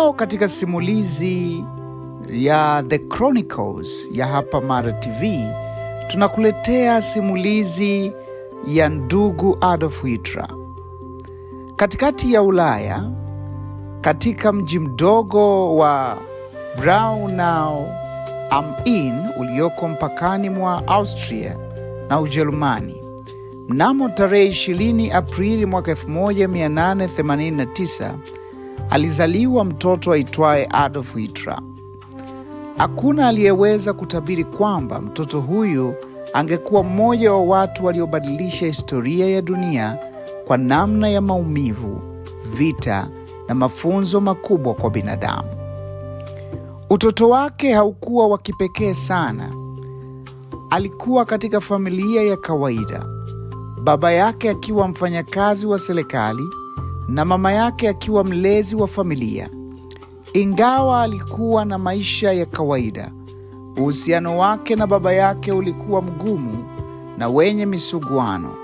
Leo katika simulizi ya The Chronicles ya hapa Mara TV, tunakuletea simulizi ya ndugu Adolf Hitler. Katikati ya Ulaya, katika mji mdogo wa Braunau am Inn ulioko mpakani mwa Austria na Ujerumani, mnamo tarehe 20 Aprili mwaka 1889 alizaliwa mtoto aitwaye Adolf Hitler. Hakuna aliyeweza kutabiri kwamba mtoto huyu angekuwa mmoja wa watu waliobadilisha historia ya dunia kwa namna ya maumivu, vita na mafunzo makubwa kwa binadamu. Utoto wake haukuwa wa kipekee sana. Alikuwa katika familia ya kawaida, baba yake akiwa mfanyakazi wa serikali na mama yake akiwa mlezi wa familia. Ingawa alikuwa na maisha ya kawaida, uhusiano wake na baba yake ulikuwa mgumu na wenye misuguano,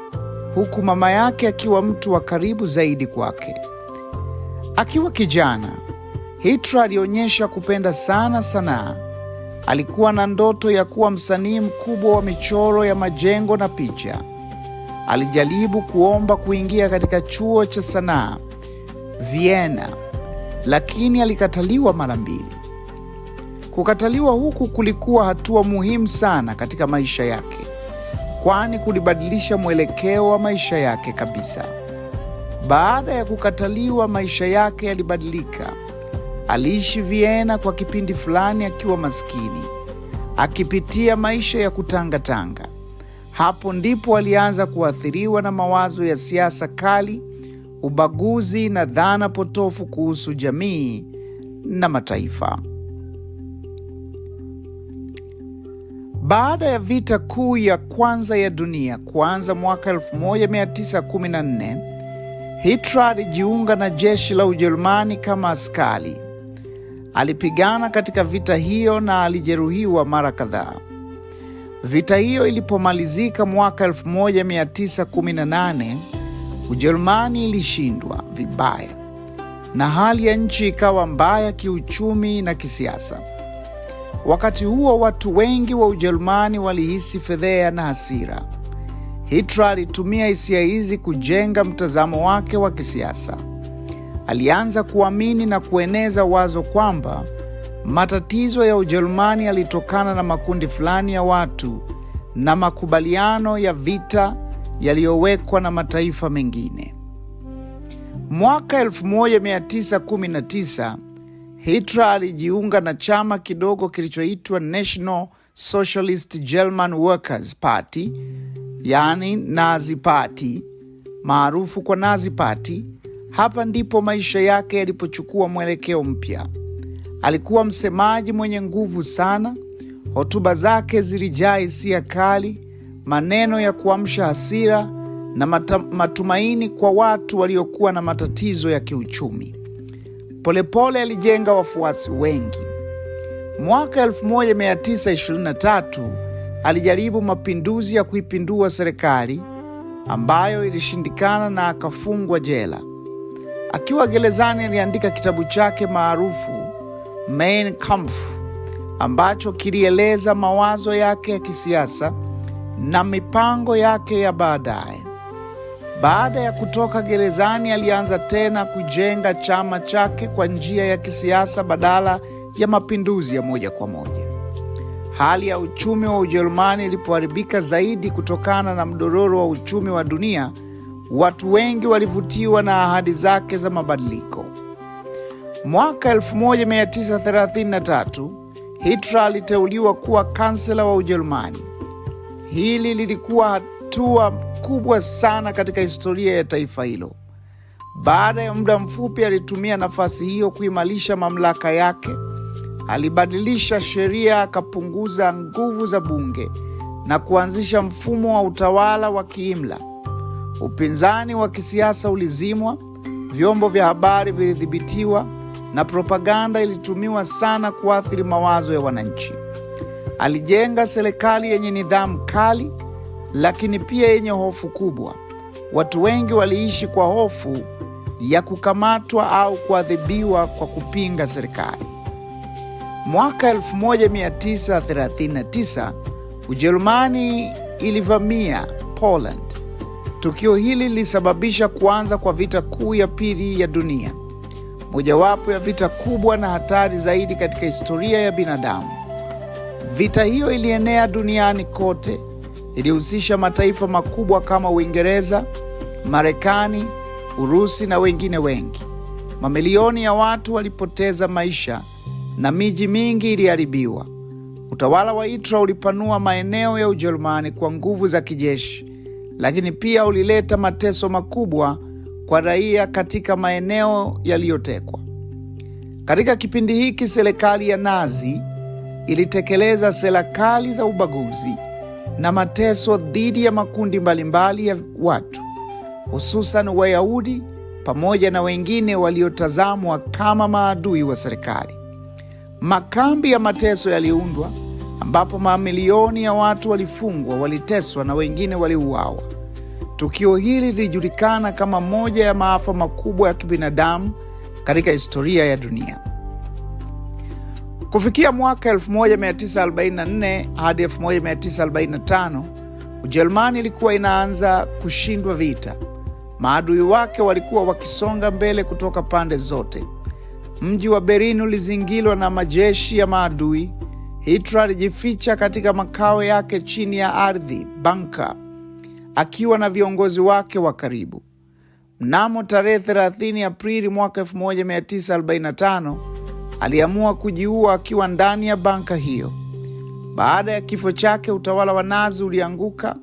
huku mama yake akiwa mtu wa karibu zaidi kwake. Akiwa kijana, Hitler alionyesha kupenda sana sanaa. Alikuwa na ndoto ya kuwa msanii mkubwa wa michoro ya majengo na picha. Alijaribu kuomba kuingia katika chuo cha sanaa Vienna, lakini alikataliwa mara 2. Kukataliwa huku kulikuwa hatua muhimu sana katika maisha yake, kwani kulibadilisha mwelekeo wa maisha yake kabisa. Baada ya kukataliwa, maisha yake yalibadilika. Aliishi Vienna kwa kipindi fulani akiwa maskini, akipitia maisha ya kutangatanga. Hapo ndipo alianza kuathiriwa na mawazo ya siasa kali, ubaguzi na dhana potofu kuhusu jamii na mataifa. Baada ya vita kuu ya kwanza ya dunia kuanza mwaka 1914, Hitler alijiunga na jeshi la Ujerumani kama askari. Alipigana katika vita hiyo na alijeruhiwa mara kadhaa. Vita hiyo ilipomalizika mwaka 1918, Ujerumani ilishindwa vibaya na hali ya nchi ikawa mbaya kiuchumi na kisiasa. Wakati huo watu wengi wa Ujerumani walihisi fedheha na hasira. Hitler alitumia hisia hizi kujenga mtazamo wake wa kisiasa. Alianza kuamini na kueneza wazo kwamba matatizo ya Ujerumani yalitokana na makundi fulani ya watu na makubaliano ya vita yaliyowekwa na mataifa mengine. Mwaka 1919, Hitler alijiunga na chama kidogo kilichoitwa National Socialist German Workers Party, yani Nazi Party, maarufu kwa Nazi Party. Hapa ndipo maisha yake yalipochukua mwelekeo mpya. Alikuwa msemaji mwenye nguvu sana. Hotuba zake zilijaa hisia kali, maneno ya kuamsha hasira na matumaini kwa watu waliokuwa na matatizo ya kiuchumi. Polepole alijenga wafuasi wengi. Mwaka 1923 alijaribu mapinduzi ya kuipindua serikali ambayo ilishindikana na akafungwa jela. Akiwa gerezani aliandika kitabu chake maarufu Mein Kampf, ambacho kilieleza mawazo yake ya kisiasa na mipango yake ya baadaye. Baada ya kutoka gerezani, alianza tena kujenga chama chake kwa njia ya kisiasa badala ya mapinduzi ya moja kwa moja. Hali ya uchumi wa Ujerumani ilipoharibika zaidi kutokana na mdororo wa uchumi wa dunia, watu wengi walivutiwa na ahadi zake za mabadiliko. Mwaka 1933, Hitler aliteuliwa kuwa kansela wa Ujerumani. Hili lilikuwa hatua kubwa sana katika historia ya taifa hilo. Baada ya muda mfupi, alitumia nafasi hiyo kuimarisha mamlaka yake. Alibadilisha sheria, akapunguza nguvu za bunge na kuanzisha mfumo wa utawala wa kiimla. Upinzani wa kisiasa ulizimwa, vyombo vya habari vilidhibitiwa na propaganda ilitumiwa sana kuathiri mawazo ya wananchi. Alijenga serikali yenye nidhamu kali, lakini pia yenye hofu kubwa. Watu wengi waliishi kwa hofu ya kukamatwa au kuadhibiwa kwa kupinga serikali. Mwaka 1939 Ujerumani ilivamia Poland. Tukio hili lilisababisha kuanza kwa vita kuu ya pili ya dunia, mojawapo ya vita kubwa na hatari zaidi katika historia ya binadamu. Vita hiyo ilienea duniani kote, ilihusisha mataifa makubwa kama Uingereza, Marekani, Urusi na wengine wengi. Mamilioni ya watu walipoteza maisha na miji mingi iliharibiwa. Utawala wa Hitler ulipanua maeneo ya Ujerumani kwa nguvu za kijeshi, lakini pia ulileta mateso makubwa kwa raia katika maeneo yaliyotekwa. Katika kipindi hiki, serikali ya Nazi ilitekeleza sera kali za ubaguzi na mateso dhidi ya makundi mbalimbali ya watu, hususan Wayahudi pamoja na wengine waliotazamwa kama maadui wa serikali. Makambi ya mateso yaliundwa ambapo mamilioni ya watu walifungwa, waliteswa na wengine waliuawa. Tukio hili lilijulikana kama moja ya maafa makubwa ya kibinadamu katika historia ya dunia. Kufikia mwaka 1944 hadi 1945, Ujerumani ilikuwa inaanza kushindwa vita. Maadui wake walikuwa wakisonga mbele kutoka pande zote. Mji wa Berlin ulizingirwa na majeshi ya maadui. Hitler alijificha katika makao yake chini ya ardhi, bunker, akiwa na viongozi wake wa karibu. Mnamo tarehe 30 Aprili mwaka 1945, aliamua kujiua akiwa ndani ya bunker hiyo. Baada ya kifo chake, utawala wa Nazi ulianguka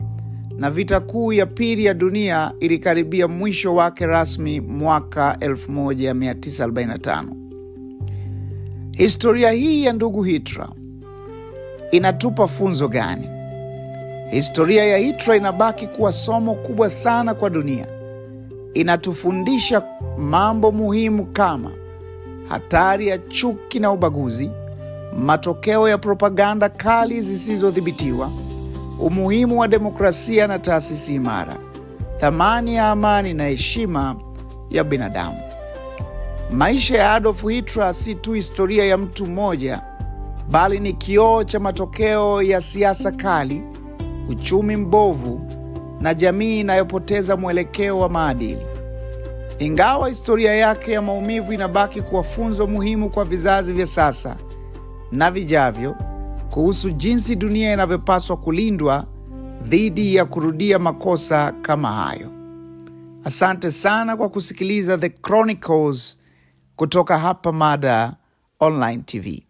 na vita kuu ya pili ya dunia ilikaribia mwisho wake rasmi mwaka 1945. Historia hii ya ndugu Hitler inatupa funzo gani? Historia ya Hitler inabaki kuwa somo kubwa sana kwa dunia. Inatufundisha mambo muhimu kama hatari ya chuki na ubaguzi, matokeo ya propaganda kali zisizodhibitiwa, umuhimu wa demokrasia na taasisi imara, thamani ya amani na heshima ya binadamu. Maisha ya Adolf Hitler si tu historia ya mtu mmoja, bali ni kioo cha matokeo ya siasa kali, uchumi mbovu na jamii inayopoteza mwelekeo wa maadili. Ingawa historia yake ya maumivu inabaki kuwa funzo muhimu kwa vizazi vya sasa na vijavyo kuhusu jinsi dunia inavyopaswa kulindwa dhidi ya kurudia makosa kama hayo. Asante sana kwa kusikiliza The Chronicles kutoka hapa Mada Online TV.